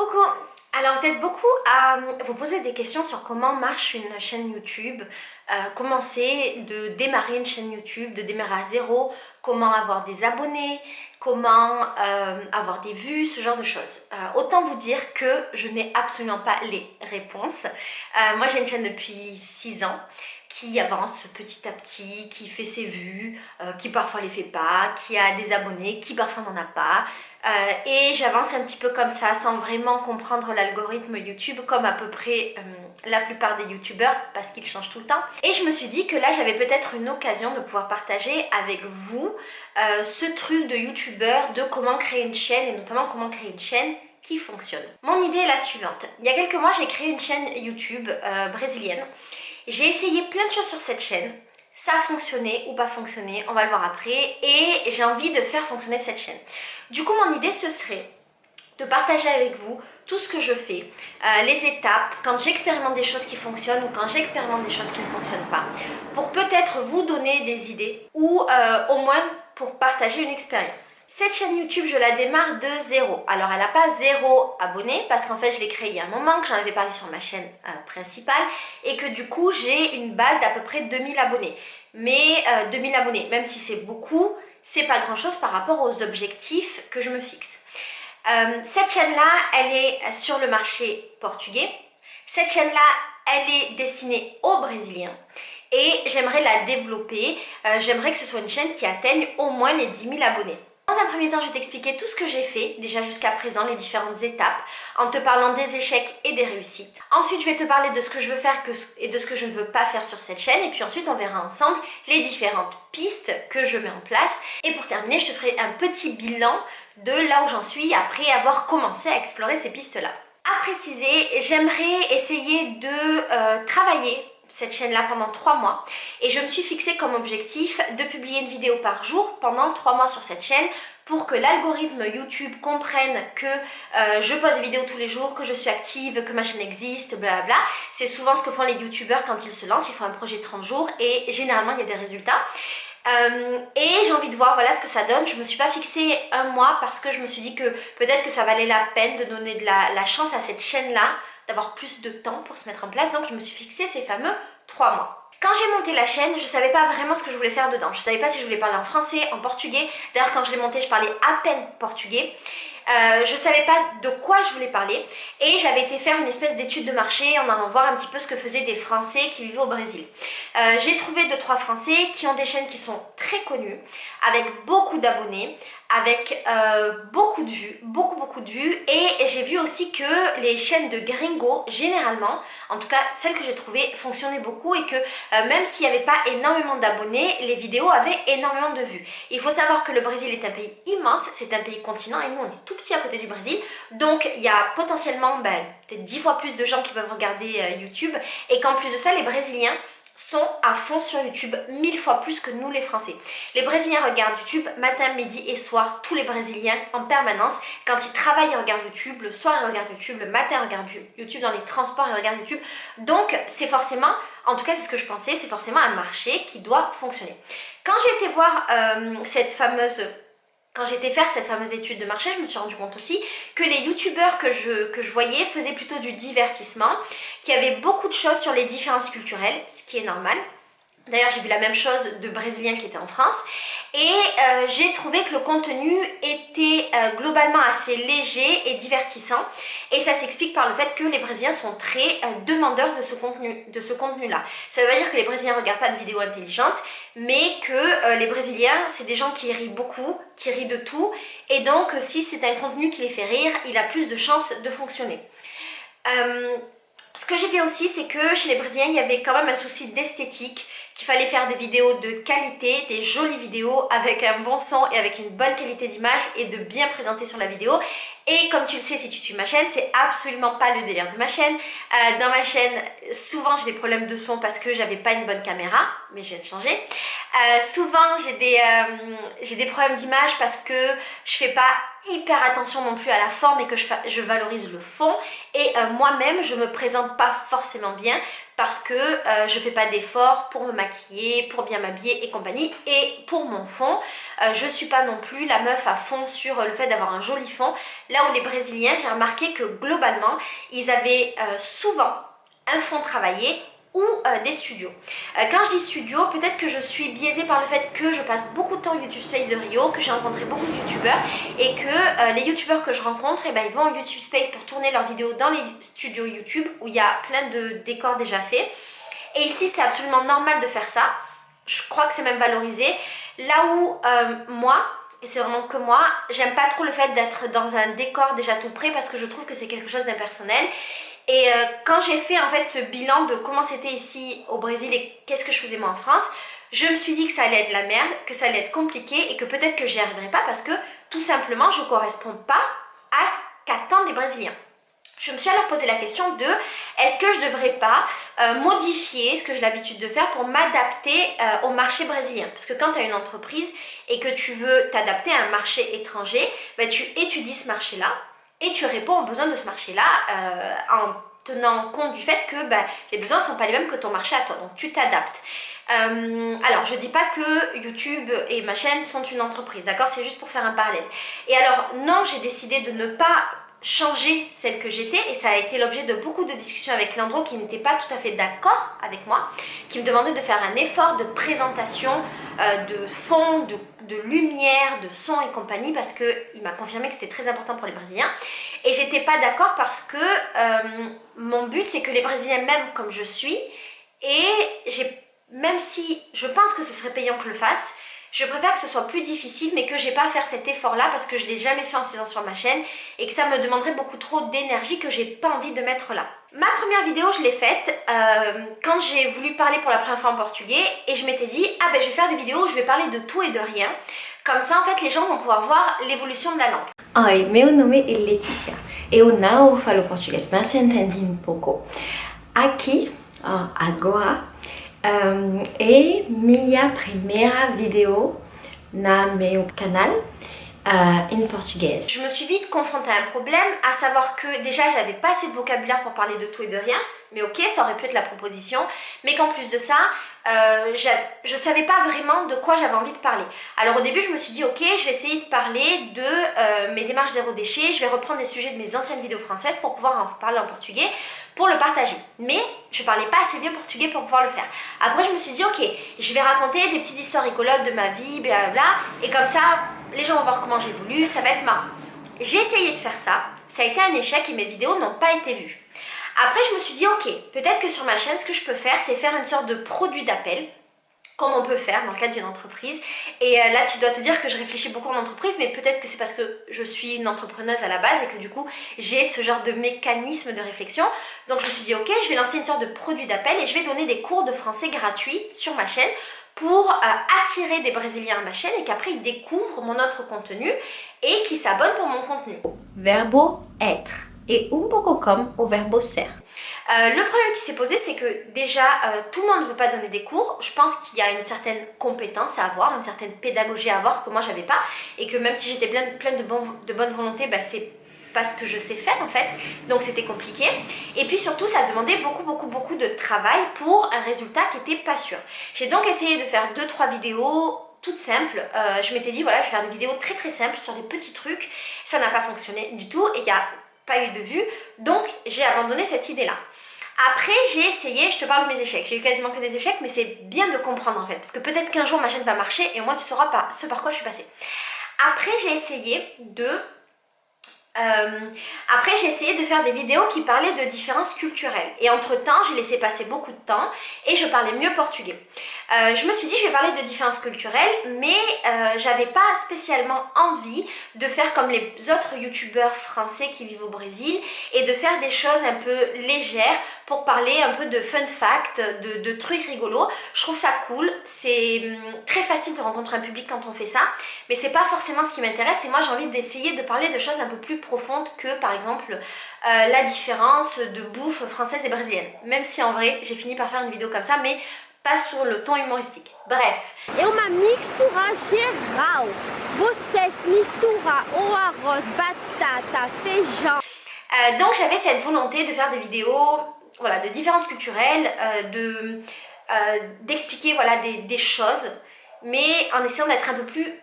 Coucou! Alors vous êtes beaucoup à vous poser des questions sur comment marche une chaîne YouTube, comment c'est de démarrer une chaîne YouTube, de démarrer à zéro, comment avoir des abonnés, comment avoir des vues, ce genre de choses. Autant vous dire que je n'ai absolument pas les réponses. Moi j'ai une chaîne depuis 6 ans qui avance petit à petit, qui fait ses vues, qui parfois les fait pas, qui a des abonnés, qui parfois n'en a pas. Et j'avance un petit peu comme ça sans vraiment comprendre l'algorithme YouTube comme à peu près la plupart des youtubeurs parce qu'il change tout le temps. Et je me suis dit que là j'avais peut-être une occasion de pouvoir partager avec vous ce truc de youtubeur, de comment créer une chaîne et notamment comment créer une chaîne qui fonctionne. Mon idée est la suivante. Il y a quelques mois j'ai créé une chaîne YouTube brésilienne. J'ai essayé plein de choses sur cette chaîne. Ça a fonctionné ou pas fonctionné, on va le voir après, et j'ai envie de faire fonctionner cette chaîne. Du coup, mon idée, ce serait de partager avec vous tout ce que je fais, les étapes, quand j'expérimente des choses qui fonctionnent ou quand j'expérimente des choses qui ne fonctionnent pas, pour peut-être vous donner des idées ou au moins pour partager une expérience. Cette chaîne YouTube, je la démarre de zéro. Alors, elle n'a pas 0 abonnés parce qu'en fait, je l'ai créée il y a un moment, que j'en avais parlé sur ma chaîne principale et que du coup, j'ai une base d'à peu près 2000 abonnés. Mais 2000 abonnés, même si c'est beaucoup, c'est pas grand-chose par rapport aux objectifs que je me fixe. Cette chaîne-là, elle est sur le marché portugais. Cette chaîne-là, elle est destinée aux Brésiliens. Et j'aimerais la développer, j'aimerais que ce soit une chaîne qui atteigne au moins les 10 000 abonnés. Dans un premier temps, je vais t'expliquer tout ce que j'ai fait, déjà jusqu'à présent, les différentes étapes, en te parlant des échecs et des réussites. Ensuite, je vais te parler de ce que je veux faire et de ce que je ne veux pas faire sur cette chaîne. Et puis ensuite, on verra ensemble les différentes pistes que je mets en place. Et pour terminer, je te ferai un petit bilan de là où j'en suis après avoir commencé à explorer ces pistes-là. À préciser, j'aimerais essayer de travailler cette chaîne-là pendant 3 mois et je me suis fixé comme objectif de publier une vidéo par jour pendant 3 mois sur cette chaîne pour que l'algorithme YouTube comprenne que je pose des vidéos tous les jours, que je suis active, que ma chaîne existe, blablabla. C'est souvent ce que font les youtubeurs quand ils se lancent, ils font un projet de 30 jours et généralement il y a des résultats. Et j'ai envie de voir voilà ce que ça donne. Je me suis pas fixé un mois parce que je me suis dit que peut-être que ça valait la peine de donner de la chance à cette chaîne-là, d'avoir plus de temps pour se mettre en place. Donc je me suis fixé ces fameux 3 mois. Quand j'ai monté la chaîne, je savais pas vraiment ce que je voulais faire dedans. Je savais pas si je voulais parler en français, en portugais. D'ailleurs quand je l'ai monté, je parlais à peine portugais. Je savais pas de quoi je voulais parler et j'avais été faire une espèce d'étude de marché en allant voir un petit peu ce que faisaient des Français qui vivaient au Brésil. J'ai trouvé 2-3 Français qui ont des chaînes qui sont très connues, avec beaucoup d'abonnés, avec beaucoup de vues, beaucoup de vues, et j'ai vu aussi que les chaînes de gringo, généralement, en tout cas celles que j'ai trouvées, fonctionnaient beaucoup et que même s'il n'y avait pas énormément d'abonnés, les vidéos avaient énormément de vues. Il faut savoir que le Brésil est un pays immense, c'est un pays continent et nous on est tout petit à côté du Brésil, donc il y a potentiellement peut-être 10 fois plus de gens qui peuvent regarder YouTube et qu'en plus de ça, les Brésiliens sont à fond sur YouTube, 1000 fois plus que nous les Français. Les Brésiliens regardent YouTube matin, midi et soir, tous les Brésiliens en permanence. Quand ils travaillent, ils regardent YouTube, le soir ils regardent YouTube, le matin ils regardent YouTube, dans les transports ils regardent YouTube. Donc c'est forcément, en tout cas c'est ce que je pensais, c'est forcément un marché qui doit fonctionner. Quand j'ai été voir Quand j'ai été faire cette fameuse étude de marché, je me suis rendu compte aussi que les youtubeurs que je voyais faisaient plutôt du divertissement, qu'il y avait beaucoup de choses sur les différences culturelles, ce qui est normal. D'ailleurs, j'ai vu la même chose de Brésiliens qui étaient en France et j'ai trouvé que le contenu était globalement assez léger et divertissant et ça s'explique par le fait que les Brésiliens sont très demandeurs de ce contenu-là. Ça veut pas dire que les Brésiliens ne regardent pas de vidéos intelligentes, mais que les Brésiliens, c'est des gens qui rient beaucoup, qui rient de tout et donc si c'est un contenu qui les fait rire, il a plus de chances de fonctionner. Ce que j'ai vu aussi, c'est que chez les Brésiliens, il y avait quand même un souci d'esthétique, qu'il fallait faire des vidéos de qualité, des jolies vidéos avec un bon son et avec une bonne qualité d'image et de bien présenter sur la vidéo. Et comme tu le sais si tu suis ma chaîne, c'est absolument pas le délire de ma chaîne. Dans ma chaîne, souvent j'ai des problèmes de son parce que j'avais pas une bonne caméra, mais je viens de changer. Souvent j'ai des problèmes d'image parce que je fais pas hyper attention non plus à la forme et que je valorise le fond. Et moi-même, je me présente pas forcément bien parce que je fais pas d'efforts pour me maquiller, pour bien m'habiller et compagnie. Et pour mon fond, je suis pas non plus la meuf à fond sur le fait d'avoir un joli fond. Là où les Brésiliens, j'ai remarqué que globalement, ils avaient souvent un fond travaillé ou des studios. Quand je dis studio, peut-être que je suis biaisée par le fait que je passe beaucoup de temps au YouTube Space de Rio, que j'ai rencontré beaucoup de youtubeurs et que les youtubeurs que je rencontre, eh ben, ils vont au YouTube Space pour tourner leurs vidéos dans les studios YouTube où il y a plein de décors déjà faits. Et ici, c'est absolument normal de faire ça. Je crois que c'est même valorisé. Là où moi, et c'est vraiment que moi, j'aime pas trop le fait d'être dans un décor déjà tout prêt parce que je trouve que c'est quelque chose d'impersonnel. Et quand j'ai fait en fait ce bilan de comment c'était ici au Brésil et qu'est-ce que je faisais moi en France, je me suis dit que ça allait être de la merde, que ça allait être compliqué et que peut-être que j'y arriverais pas parce que tout simplement je ne corresponds pas à ce qu'attendent les Brésiliens. Je me suis alors posé la question de est-ce que je ne devrais pas modifier ce que j'ai l'habitude de faire pour m'adapter au marché brésilien. Parce que quand tu as une entreprise et que tu veux t'adapter à un marché étranger, ben, tu étudies ce marché-là et tu réponds aux besoins de ce marché-là en tenant compte du fait que ben, les besoins ne sont pas les mêmes que ton marché à toi. Donc tu t'adaptes. Alors, je ne dis pas que YouTube et ma chaîne sont une entreprise, d'accord? C'est juste pour faire un parallèle. Et alors, non, j'ai décidé de ne pas changer celle que j'étais et ça a été l'objet de beaucoup de discussions avec Landro qui n'était pas tout à fait d'accord avec moi, qui me demandait de faire un effort de présentation, de fond, de lumière, de son et compagnie parce qu'il m'a confirmé que c'était très important pour les Brésiliens et j'étais pas d'accord parce que mon but c'est que les Brésiliens m'aiment comme je suis et même si je pense que ce serait payant que je le fasse, je préfère que ce soit plus difficile mais que j'ai pas à faire cet effort là parce que je l'ai jamais fait en 6 ans sur ma chaîne et que ça me demanderait beaucoup trop d'énergie que j'ai pas envie de mettre là. Ma première vidéo je l'ai faite quand j'ai voulu parler pour la première fois en portugais et je m'étais dit ah ben je vais faire des vidéos où je vais parler de tout et de rien. Comme ça en fait les gens vont pouvoir voir l'évolution de la langue. Oi, meu nome é Letícia. Eu não falo português, mas entendi um pouco. Aqui, agora, é minha primeira vidéo no meu canal em português. Je me suis vite confrontée à un problème, à savoir que déjà j'avais pas assez de vocabulaire pour parler de tout et de rien, mais ok, ça aurait pu être la proposition, mais qu'en plus de ça, je savais pas vraiment de quoi j'avais envie de parler. Alors au début je me suis dit ok, je vais essayer de parler de mes démarches zéro déchet, je vais reprendre des sujets de mes anciennes vidéos françaises pour pouvoir en parler en portugais, pour le partager. Mais je parlais pas assez bien portugais pour pouvoir le faire. Après je me suis dit ok, je vais raconter des petites histoires rigolotes de ma vie, blablabla, et comme ça les gens vont voir comment j'évolue, ça va être marrant. J'ai essayé de faire ça, ça a été un échec et mes vidéos n'ont pas été vues. Après je me suis dit ok, peut-être que sur ma chaîne ce que je peux faire c'est faire une sorte de produit d'appel comme on peut faire dans le cadre d'une entreprise et là tu dois te dire que je réfléchis beaucoup en entreprise mais peut-être que c'est parce que je suis une entrepreneuse à la base et que du coup j'ai ce genre de mécanisme de réflexion donc je me suis dit ok, je vais lancer une sorte de produit d'appel et je vais donner des cours de français gratuits sur ma chaîne pour attirer des Brésiliens à ma chaîne et qu'après ils découvrent mon autre contenu et qu'ils s'abonnent pour mon contenu. Verbo être et un pouco comme o verbo ser. Le problème qui s'est posé, c'est que déjà, tout le monde ne peut pas donner des cours. Je pense qu'il y a une certaine compétence à avoir, une certaine pédagogie à avoir que moi, j'avais pas. Et que même si j'étais pleine de bonne volonté, bah, c'est pas ce que je sais faire en fait. Donc c'était compliqué. Et puis surtout, ça demandait beaucoup de travail pour un résultat qui n'était pas sûr. J'ai donc essayé de faire 2-3 vidéos toutes simples. Je m'étais dit, voilà, je vais faire des vidéos très simples sur des petits trucs. Ça n'a pas fonctionné du tout. Et il y a pas eu de vues, donc j'ai abandonné cette idée-là. Après, j'ai essayé, je te parle de mes échecs, j'ai eu quasiment que des échecs, mais c'est bien de comprendre en fait, parce que peut-être qu'un jour ma chaîne va marcher et au moins tu sauras pas ce par quoi je suis passée. Après, j'ai essayé de faire des vidéos qui parlaient de différences culturelles. Et entre-temps, j'ai laissé passer beaucoup de temps et je parlais mieux portugais. Je me suis dit, je vais parler de différences culturelles, mais j'avais pas spécialement envie de faire comme les autres youtubeurs français qui vivent au Brésil et de faire des choses un peu légères pour parler un peu de fun fact, de trucs rigolos. Je trouve ça cool, c'est très facile de rencontrer un public quand on fait ça, mais c'est pas forcément ce qui m'intéresse et moi j'ai envie d'essayer de parler de choses un peu plus profondes que par exemple la différence de bouffe française et brésilienne. Même si en vrai j'ai fini par faire une vidéo comme ça, mais pas sur le ton humoristique. Bref. É uma mistura geral Vocês mistura o arroz, batata, feijão. Donc j'avais cette volonté de faire des vidéos, voilà, de différences culturelles, d'expliquer voilà, des choses, mais en essayant d'être un peu plus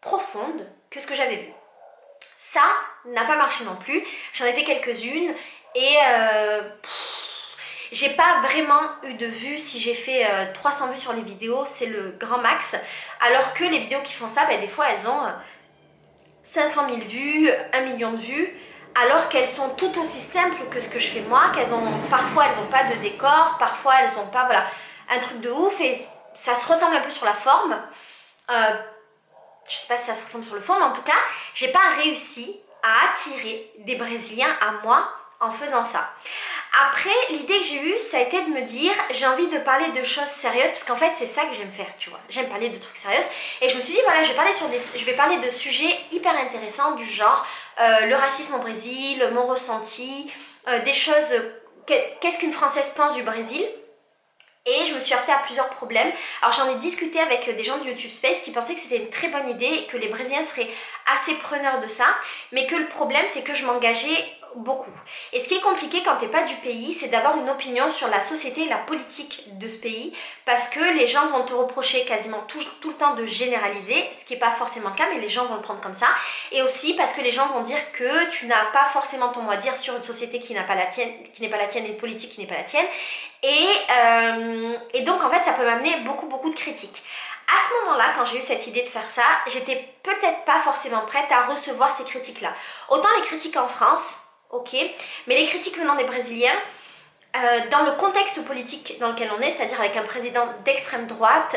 profonde que ce que j'avais vu. Ça n'a pas marché non plus, j'en ai fait quelques-unes et j'ai pas vraiment eu de vues. Si j'ai fait 300 vues sur les vidéos, c'est le grand max, alors que les vidéos qui font ça, ben, des fois elles ont 500 000 vues, 1 million de vues, alors qu'elles sont tout aussi simples que ce que je fais moi, parfois elles n'ont pas de décor, parfois elles n'ont pas, voilà, un truc de ouf, et ça se ressemble un peu sur la forme. Je sais pas si ça se ressemble sur le fond, mais en tout cas, j'ai pas réussi à attirer des Brésiliens à moi en faisant ça. Après, l'idée que j'ai eue, ça a été de me dire, j'ai envie de parler de choses sérieuses, parce qu'en fait, c'est ça que j'aime faire, tu vois. J'aime parler de trucs sérieux. Et je me suis dit, voilà, je vais parler de sujets hyper intéressants, du genre le racisme au Brésil, mon ressenti, des choses, qu'est-ce qu'une Française pense du Brésil. Et je me suis heurtée à plusieurs problèmes. Alors j'en ai discuté avec des gens de YouTube Space qui pensaient que c'était une très bonne idée et que les Brésiliens seraient assez preneurs de ça, mais que le problème c'est que je m'engageais beaucoup. Et ce qui est compliqué quand t'es pas du pays, c'est d'avoir une opinion sur la société et la politique de ce pays, parce que les gens vont te reprocher quasiment tout le temps de généraliser, ce qui n'est pas forcément le cas, mais les gens vont le prendre comme ça. Et aussi parce que les gens vont dire que tu n'as pas forcément ton mot à dire sur une société qui n'est pas la tienne, et une politique qui n'est pas la tienne. Et donc en fait ça peut m'amener beaucoup de critiques. À ce moment-là, quand j'ai eu cette idée de faire ça, j'étais peut-être pas forcément prête à recevoir ces critiques-là. Autant les critiques en France, ok, mais les critiques venant des Brésiliens, dans le contexte politique dans lequel on est, c'est-à-dire avec un président d'extrême droite,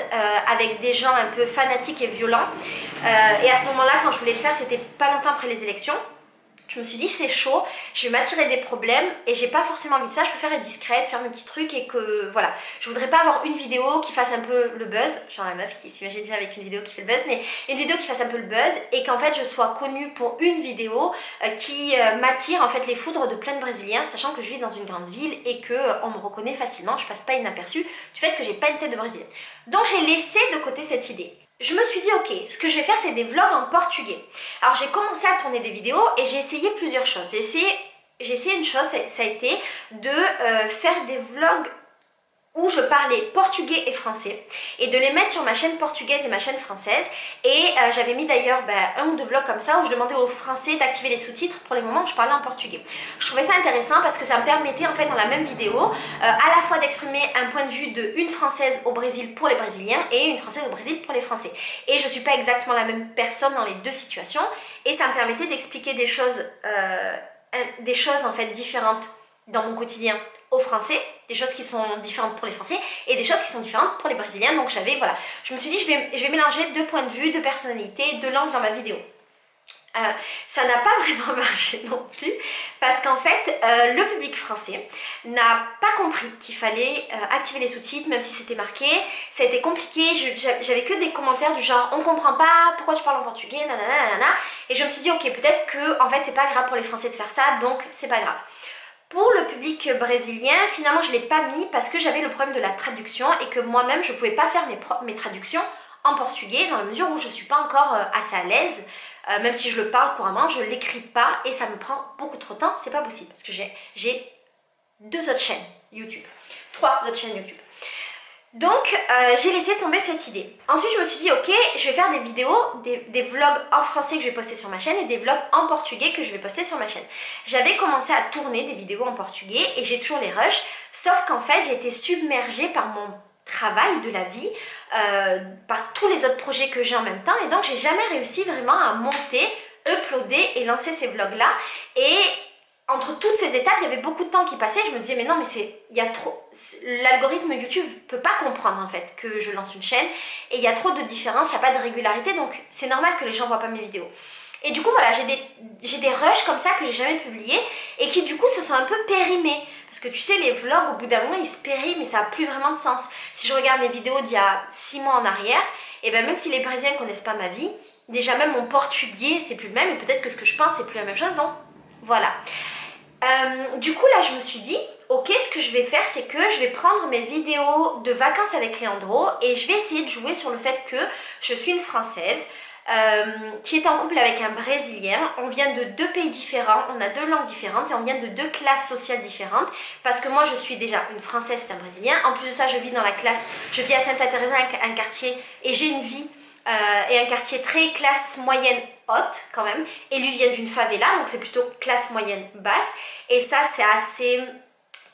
avec des gens un peu fanatiques et violents, et à ce moment-là, quand je voulais le faire, c'était pas longtemps après les élections. Je me suis dit c'est chaud, je vais m'attirer des problèmes et j'ai pas forcément envie de ça, je préfère être discrète, faire mes petits trucs et que voilà. Je voudrais pas avoir une vidéo qui fasse un peu le buzz, genre la meuf qui s'imagine déjà avec une vidéo qui fait le buzz, mais une vidéo qui fasse un peu le buzz et qu'en fait je sois connue pour une vidéo qui m'attire en fait les foudres de plein de Brésiliens, sachant que je vis dans une grande ville et que on me reconnaît facilement, je passe pas inaperçue du fait que j'ai pas une tête de Brésilienne. Donc j'ai laissé de côté cette idée. Je me suis dit ok, ce que je vais faire c'est des vlogs en portugais. Alors j'ai commencé à tourner des vidéos et j'ai essayé plusieurs choses. J'ai essayé une chose, ça a été de faire des vlogs où je parlais portugais et français et de les mettre sur ma chaîne portugaise et ma chaîne française. Et j'avais mis d'ailleurs un ou deux vlogs comme ça où je demandais aux Français d'activer les sous-titres pour les moments où je parlais en portugais. Je trouvais ça intéressant parce que ça me permettait en fait dans la même vidéo à la fois d'exprimer un point de vue d'une Française au Brésil pour les Brésiliens et une Française au Brésil pour les Français. Et je ne suis pas exactement la même personne dans les deux situations et ça me permettait d'expliquer des choses en fait différentes dans mon quotidien aux Français, des choses qui sont différentes pour les Français et des choses qui sont différentes pour les Brésiliens. Donc voilà, je me suis dit je vais mélanger deux points de vue, deux personnalités, deux langues dans ma vidéo. Ça n'a pas vraiment marché non plus parce qu'en fait le public français n'a pas compris qu'il fallait activer les sous-titres même si c'était marqué. Ça a été compliqué, j'avais que des commentaires du genre on comprend pas, pourquoi tu parles en portugais, nanana, et je me suis dit ok, peut-être que en fait c'est pas grave pour les Français de faire ça, donc c'est pas grave. Pour le public brésilien, finalement je ne l'ai pas mis parce que j'avais le problème de la traduction et que moi-même je ne pouvais pas faire mes traductions en portugais dans la mesure où je ne suis pas encore assez à l'aise. Même si je le parle couramment, je ne l'écris pas et ça me prend beaucoup trop de temps, c'est pas possible parce que j'ai 2 autres chaînes YouTube, 3 autres chaînes YouTube. Donc j'ai laissé tomber cette idée. Ensuite je me suis dit ok, je vais faire des vidéos, des vlogs en français que je vais poster sur ma chaîne et des vlogs en portugais que je vais poster sur ma chaîne. J'avais commencé à tourner des vidéos en portugais et j'ai toujours les rushs, sauf qu'en fait j'ai été submergée par mon travail de la vie, par tous les autres projets que j'ai en même temps et donc j'ai jamais réussi vraiment à monter, uploader et lancer ces vlogs là. Et entre toutes ces étapes, il y avait beaucoup de temps qui passait. Je me disais, mais non, mais il y a trop. L'algorithme YouTube ne peut pas comprendre en fait que je lance une chaîne et il y a trop de différences, il n'y a pas de régularité, donc c'est normal que les gens ne voient pas mes vidéos. Et du coup, voilà, j'ai des rushs comme ça que j'ai jamais publiés et qui du coup se sont un peu périmés. Parce que tu sais, les vlogs, au bout d'un moment, ils se périment et ça n'a plus vraiment de sens. Si je regarde mes vidéos d'il y a 6 mois en arrière, et bien même si les Brésiliens ne connaissent pas ma vie, déjà même mon portugais, c'est plus le même et peut-être que ce que je pense, c'est plus la même chose, donc voilà. Du coup là je me suis dit ok, ce que je vais faire c'est que je vais prendre mes vidéos de vacances avec Leandro et je vais essayer de jouer sur le fait que je suis une Française qui est en couple avec un Brésilien. On vient de 2 pays différents, on a 2 langues différentes et on vient de 2 classes sociales différentes parce que moi je suis déjà une Française, c'est un Brésilien. En plus de ça, je vis dans la classe, je vis à Sainte-Thérèse, un quartier, et j'ai une vie et un quartier très classe moyenne haute quand même, et lui vient d'une favela, donc c'est plutôt classe moyenne basse, et ça c'est assez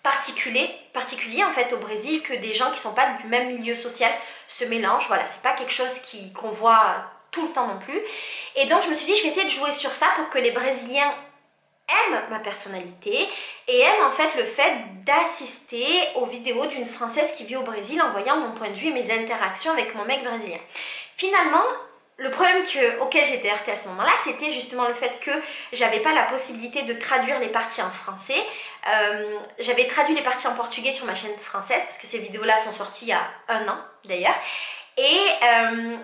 particulier en fait au Brésil que des gens qui sont pas du même milieu social se mélangent. Voilà, c'est pas quelque chose qu'on voit tout le temps non plus, et donc je me suis dit je vais essayer de jouer sur ça pour que les Brésiliens aiment ma personnalité et aiment en fait le fait d'assister aux vidéos d'une Française qui vit au Brésil en voyant mon point de vue et mes interactions avec mon mec brésilien. Finalement, le problème auquel j'étais heurtée à ce moment-là, c'était justement le fait que j'avais pas la possibilité de traduire les parties en français. J'avais traduit les parties en portugais sur ma chaîne française parce que ces vidéos-là sont sorties il y a 1 an d'ailleurs. Et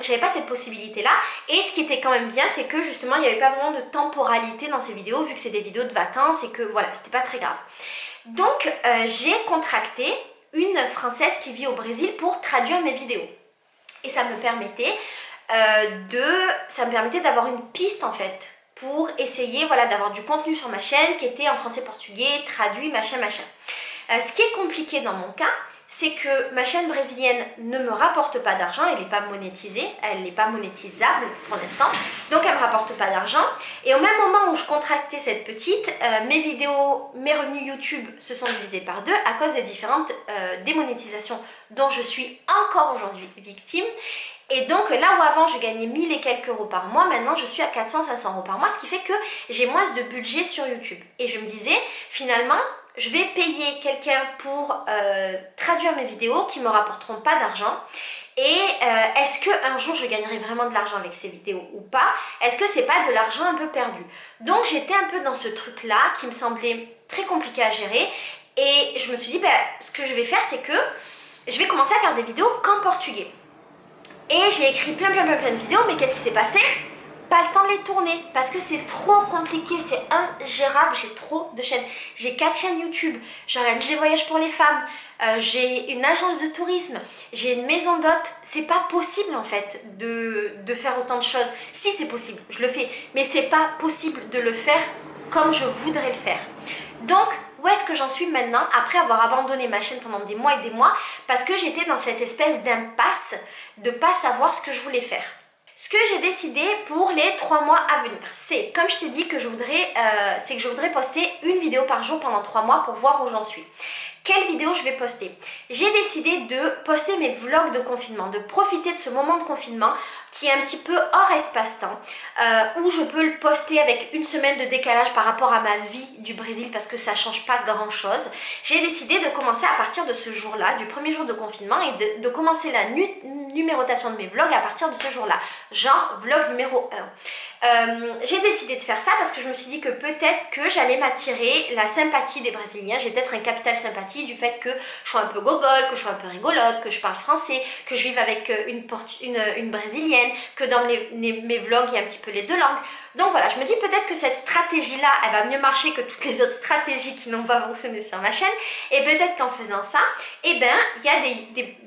j'avais pas cette possibilité là, et ce qui était quand même bien c'est que justement il n'y avait pas vraiment de temporalité dans ces vidéos vu que c'est des vidéos de vacances et que voilà, c'était pas très grave. Donc j'ai contracté une Française qui vit au Brésil pour traduire mes vidéos, et ça me permettait d'avoir une piste en fait pour essayer voilà, d'avoir du contenu sur ma chaîne qui était en français portugais, traduit, machin. Ce qui est compliqué dans mon cas, c'est que ma chaîne brésilienne ne me rapporte pas d'argent, elle n'est pas monétisée, elle n'est pas monétisable pour l'instant, donc elle ne me rapporte pas d'argent. Et au même moment où je contractais cette petite, mes vidéos, mes revenus YouTube se sont divisés par 2 à cause des différentes démonétisations dont je suis encore aujourd'hui victime. Et donc là où avant je gagnais 1000 et quelques euros par mois, maintenant je suis à 400-500 euros par mois, ce qui fait que j'ai moins de budget sur YouTube. Et je me disais, finalement, je vais payer quelqu'un pour traduire mes vidéos qui ne me rapporteront pas d'argent. Et est-ce qu'un jour je gagnerai vraiment de l'argent avec ces vidéos ou pas? Est-ce que c'est pas de l'argent un peu perdu? Donc j'étais un peu dans ce truc-là qui me semblait très compliqué à gérer. Et je me suis dit, ce que je vais faire, c'est que je vais commencer à faire des vidéos qu'en portugais. Et j'ai écrit plein de vidéos, mais qu'est-ce qui s'est passé? Pas le temps de les tourner parce que c'est trop compliqué, c'est ingérable, j'ai trop de chaînes. J'ai 4 chaînes YouTube, j'organise des voyages pour les femmes, j'ai une agence de tourisme, j'ai une maison d'hôtes. C'est pas possible en fait de faire autant de choses. Si c'est possible, je le fais, mais c'est pas possible de le faire comme je voudrais le faire. Donc, où est-ce que j'en suis maintenant après avoir abandonné ma chaîne pendant des mois et des mois parce que j'étais dans cette espèce d'impasse de pas savoir ce que je voulais faire. Ce que j'ai décidé pour les 3 mois à venir, c'est, comme je t'ai dit, que je voudrais poster une vidéo par jour pendant 3 mois pour voir où j'en suis. Quelle vidéo je vais poster? J'ai décidé de poster mes vlogs de confinement, de profiter de ce moment de confinement qui est un petit peu hors espace-temps, où je peux le poster avec 1 semaine de décalage par rapport à ma vie du Brésil parce que ça change pas grand-chose. J'ai décidé de commencer à partir de ce jour-là, du premier jour de confinement, et de commencer la numérotation de mes vlogs à partir de ce jour-là, genre vlog numéro 1. J'ai décidé de faire ça parce que je me suis dit que peut-être que j'allais m'attirer la sympathie des Brésiliens. J'ai peut-être un capital sympathie du fait que je sois un peu gogole, que je sois un peu rigolote, que je parle français, que je vive avec une brésilienne, que dans mes vlogs il y a un petit peu les 2 langues. Donc voilà, je me dis peut-être que cette stratégie-là, elle va mieux marcher que toutes les autres stratégies qui n'ont pas fonctionné sur ma chaîne. Et peut-être qu'en faisant ça, il y a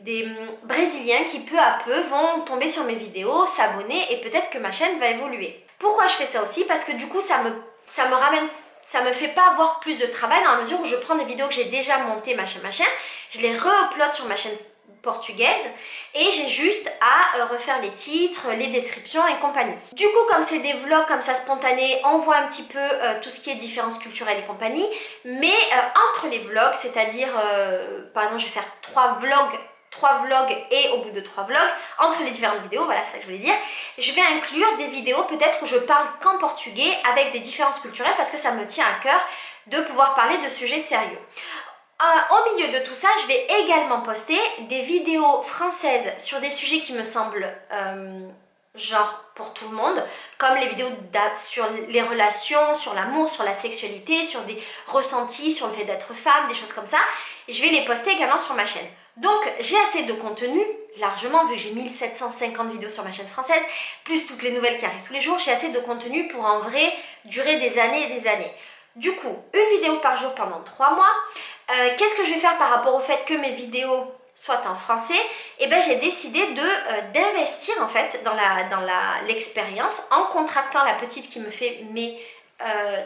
des Brésiliens qui peu à peu vont tomber sur mes vidéos, s'abonner, et peut-être que ma chaîne va évoluer. Pourquoi je fais ça aussi? Parce que du coup ça me fait pas avoir plus de travail dans la mesure où je prends des vidéos que j'ai déjà montées, machin, je les re-upload sur ma chaîne portugaise et j'ai juste à refaire les titres, les descriptions et compagnie. Du coup, comme c'est des vlogs comme ça spontanés, on voit un petit peu tout ce qui est différences culturelles et compagnie, mais entre les vlogs, c'est-à-dire par exemple je vais faire 3 vlogs et au bout de 3 vlogs, entre les différentes vidéos, voilà, c'est ça que je voulais dire, je vais inclure des vidéos peut-être où je parle qu'en portugais avec des différences culturelles parce que ça me tient à cœur de pouvoir parler de sujets sérieux. Au milieu de tout ça, je vais également poster des vidéos françaises sur des sujets qui me semblent genre pour tout le monde, comme les vidéos sur les relations, sur l'amour, sur la sexualité, sur des ressentis, sur le fait d'être femme, des choses comme ça. Je vais les poster également sur ma chaîne. Donc j'ai assez de contenu, largement, vu que j'ai 1750 vidéos sur ma chaîne française, plus toutes les nouvelles qui arrivent tous les jours, j'ai assez de contenu pour en vrai durer des années et des années. Du coup, une vidéo par jour pendant 3 mois. Qu'est-ce que je vais faire par rapport au fait que mes vidéos soit en français, et ben j'ai décidé d'investir en fait dans l'expérience en contractant la petite qui me fait mes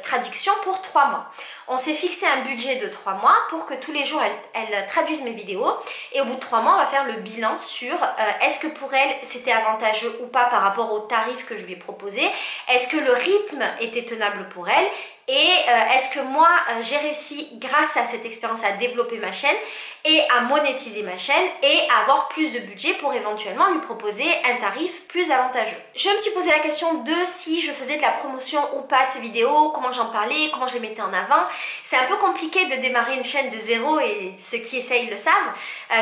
traductions pour 3 mois. On s'est fixé un budget de 3 mois pour que tous les jours elle traduise mes vidéos, et au bout de 3 mois on va faire le bilan sur est-ce que pour elle c'était avantageux ou pas par rapport au tarif que je lui ai proposé, est-ce que le rythme était tenable pour elle, et est-ce que moi j'ai réussi grâce à cette expérience à développer ma chaîne et à monétiser ma chaîne et à avoir plus de budget pour éventuellement lui proposer un tarif plus avantageux. Je me suis posé la question de si je faisais de la promotion ou pas de ces vidéos, comment j'en parlais, comment je les mettais en avant. C'est un peu compliqué de démarrer une chaîne de zéro et ceux qui essayent le savent.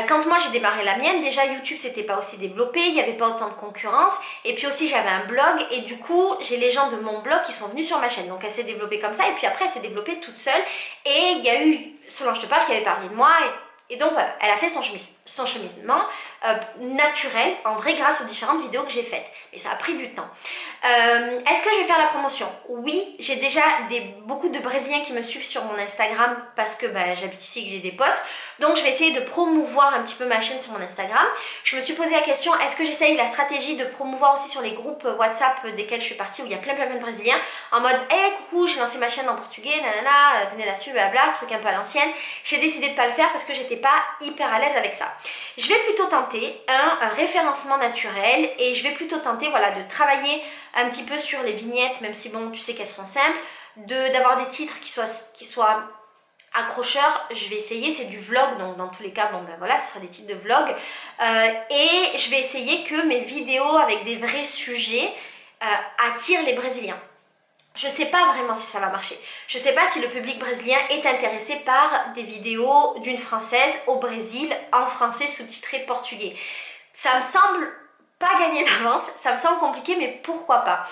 Quand moi j'ai démarré la mienne, déjà YouTube c'était pas aussi développé, il n'y avait pas autant de concurrence, et puis aussi j'avais un blog, et du coup j'ai les gens de mon blog qui sont venus sur ma chaîne, donc elle s'est développée comme ça, et puis après elle s'est développée toute seule, et il y a eu Solange Te Parle qui avait parlé de moi, et donc voilà, elle a fait son cheminement naturel, en vrai, grâce aux différentes vidéos que j'ai faites. Mais ça a pris du temps. Est-ce que je vais faire la promotion? Oui, j'ai déjà beaucoup de Brésiliens qui me suivent sur mon Instagram parce que j'habite ici et que j'ai des potes. Donc je vais essayer de promouvoir un petit peu ma chaîne sur mon Instagram. Je me suis posé la question, est-ce que j'essaye la stratégie de promouvoir aussi sur les groupes WhatsApp desquels je suis partie, où il y a plein de Brésiliens, en mode hey, coucou, j'ai lancé ma chaîne en portugais, nanana, venez la suivre, blabla, truc un peu à l'ancienne. J'ai décidé de ne pas le faire parce que j'étais pas hyper à l'aise avec ça. Je vais plutôt tenter un référencement naturel, et je vais plutôt tenter voilà, de travailler un petit peu sur les vignettes, même si bon tu sais qu'elles seront simples, d'avoir des titres qui soient accrocheurs. Je vais essayer, c'est du vlog, donc dans tous les cas, voilà, ce sera des titres de vlog, et je vais essayer que mes vidéos avec des vrais sujets attirent les Brésiliens. Je ne sais pas vraiment si ça va marcher. Je ne sais pas si le public brésilien est intéressé par des vidéos d'une Française au Brésil en français sous-titré portugais. Ça me semble pas gagné d'avance, ça me semble compliqué, mais pourquoi pas.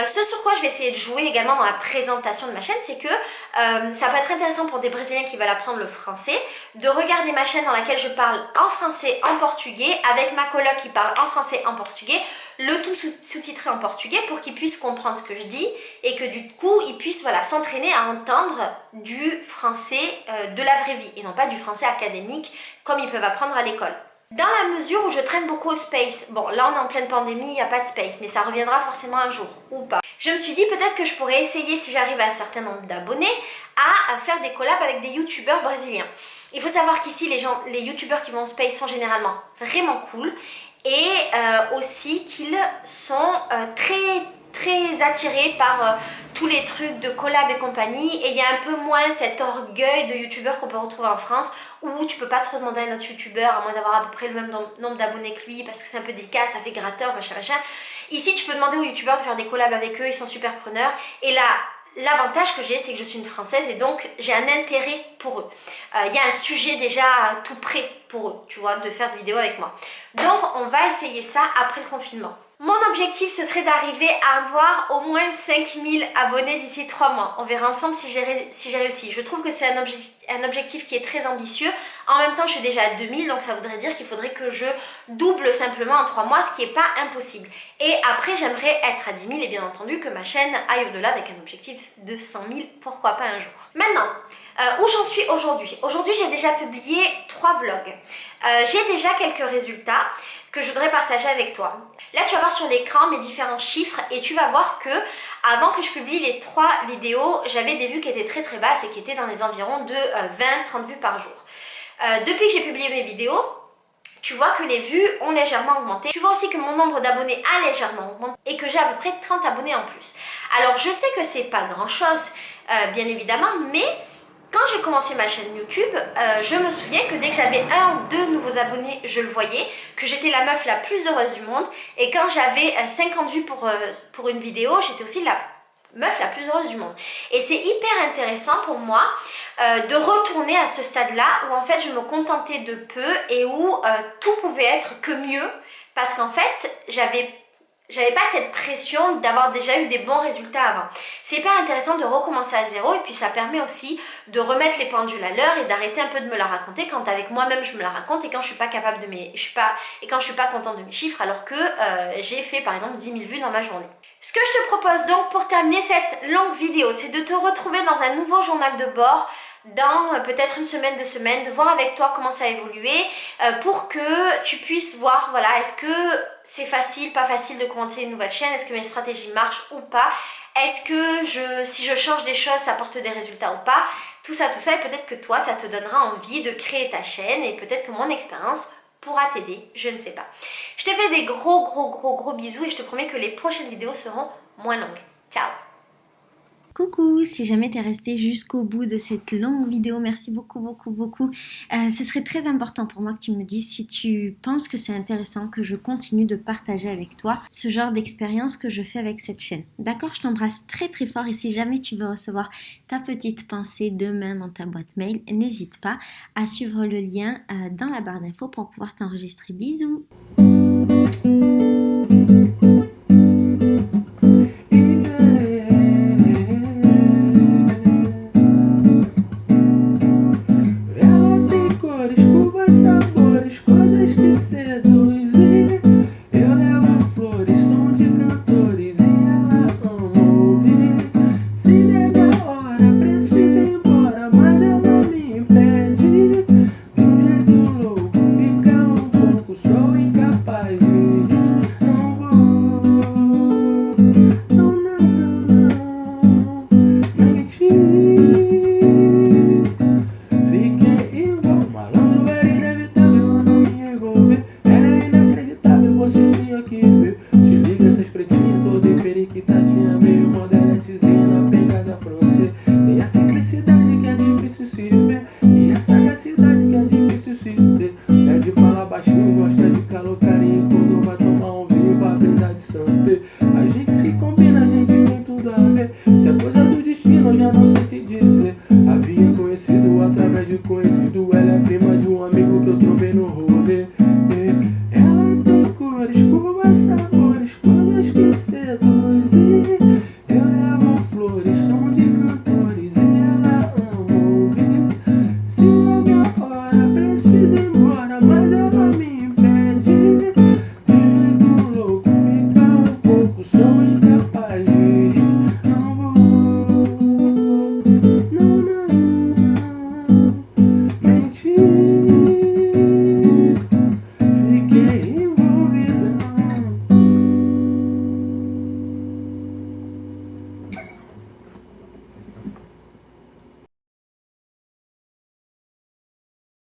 Ce sur quoi je vais essayer de jouer également dans la présentation de ma chaîne, c'est que ça peut être intéressant pour des Brésiliens qui veulent apprendre le français, de regarder ma chaîne dans laquelle je parle en français, en portugais, avec ma coloc qui parle en français, en portugais, le tout sous-titré en portugais pour qu'ils puissent comprendre ce que je dis, et que du coup ils puissent voilà, s'entraîner à entendre du français de la vraie vie, et non pas du français académique comme ils peuvent apprendre à l'école. Dans la mesure où je traîne beaucoup au space, bon là on est en pleine pandémie, il n'y a pas de space, mais ça reviendra forcément un jour, ou pas. Je me suis dit peut-être que je pourrais essayer, si j'arrive à un certain nombre d'abonnés, à faire des collabs avec des youtubeurs brésiliens. Il faut savoir qu'ici les youtubeurs qui vont au space sont généralement vraiment cool, et aussi qu'ils sont très attirés par tous les trucs de collab et compagnie, et il y a un peu moins cet orgueil de youtubeur qu'on peut retrouver en France, où tu peux pas trop demander à notre youtubeur à moins d'avoir à peu près le même nombre d'abonnés que lui, parce que c'est un peu délicat, ça fait gratteur, machin. Ici tu peux demander aux youtubeurs de faire des collabs avec eux, ils sont super preneurs, et là l'avantage que j'ai, c'est que je suis une Française, et donc j'ai un intérêt pour eux. Il y a un sujet déjà tout prêt pour eux, tu vois, de faire des vidéos avec moi. Donc on va essayer ça après le confinement. Mon objectif, ce serait d'arriver à avoir au moins 5000 abonnés d'ici 3 mois. On verra ensemble si j'ai réussi. Je trouve que c'est un objectif qui est très ambitieux. En même temps, je suis déjà à 2000, donc ça voudrait dire qu'il faudrait que je double simplement en 3 mois, ce qui n'est pas impossible. Et après, j'aimerais être à 10 000 et bien entendu que ma chaîne aille au-delà avec un objectif de 100 000, pourquoi pas un jour. Maintenant, où j'en suis aujourd'hui. Aujourd'hui, j'ai déjà publié 3 vlogs. J'ai déjà quelques résultats que je voudrais partager avec toi. Là, tu vas voir sur l'écran mes différents chiffres, et tu vas voir que avant que je publie les 3 vidéos, j'avais des vues qui étaient très basses et qui étaient dans les environs de 20-30 vues par jour. Depuis que j'ai publié mes vidéos, tu vois que les vues ont légèrement augmenté. Tu vois aussi que mon nombre d'abonnés a légèrement augmenté et que j'ai à peu près 30 abonnés en plus. Alors, je sais que c'est pas grand chose, bien évidemment, mais quand j'ai commencé ma chaîne YouTube, je me souviens que dès que j'avais 1 ou 2 nouveaux abonnés, je le voyais, que j'étais la meuf la plus heureuse du monde, et quand j'avais 50 vues pour une vidéo, j'étais aussi la meuf la plus heureuse du monde. Et c'est hyper intéressant pour moi de retourner à ce stade-là, où en fait je me contentais de peu et où tout pouvait être que mieux, parce qu'en fait j'avais pas cette pression d'avoir déjà eu des bons résultats avant. C'est hyper intéressant de recommencer à zéro, et puis ça permet aussi de remettre les pendules à l'heure et d'arrêter un peu de me la raconter quand avec moi-même je me la raconte, et quand je suis pas capable quand je suis pas contente de mes chiffres, alors que j'ai fait par exemple 10 000 vues dans ma journée. Ce que je te propose donc pour terminer cette longue vidéo, c'est de te retrouver dans un nouveau journal de bord dans peut-être une semaine, 2 semaines, de voir avec toi comment ça a évolué pour que tu puisses voir, voilà, est-ce que c'est facile, pas facile de commencer une nouvelle chaîne, est-ce que mes stratégies marchent ou pas, est-ce que si je change des choses, ça porte des résultats ou pas, tout ça, et peut-être que toi, ça te donnera envie de créer ta chaîne et peut-être que mon expérience pourra t'aider, je ne sais pas. Je te fais des gros bisous et je te promets que les prochaines vidéos seront moins longues. Ciao! Coucou, si jamais tu es resté jusqu'au bout de cette longue vidéo, merci beaucoup. Ce serait très important pour moi que tu me dises si tu penses que c'est intéressant que je continue de partager avec toi ce genre d'expérience que je fais avec cette chaîne. D'accord, je t'embrasse très fort et si jamais tu veux recevoir ta petite pensée demain dans ta boîte mail, n'hésite pas à suivre le lien dans la barre d'infos pour pouvoir t'enregistrer. Bisous! Se é coisa do destino, eu já não sei te dizer. Havia conhecido outra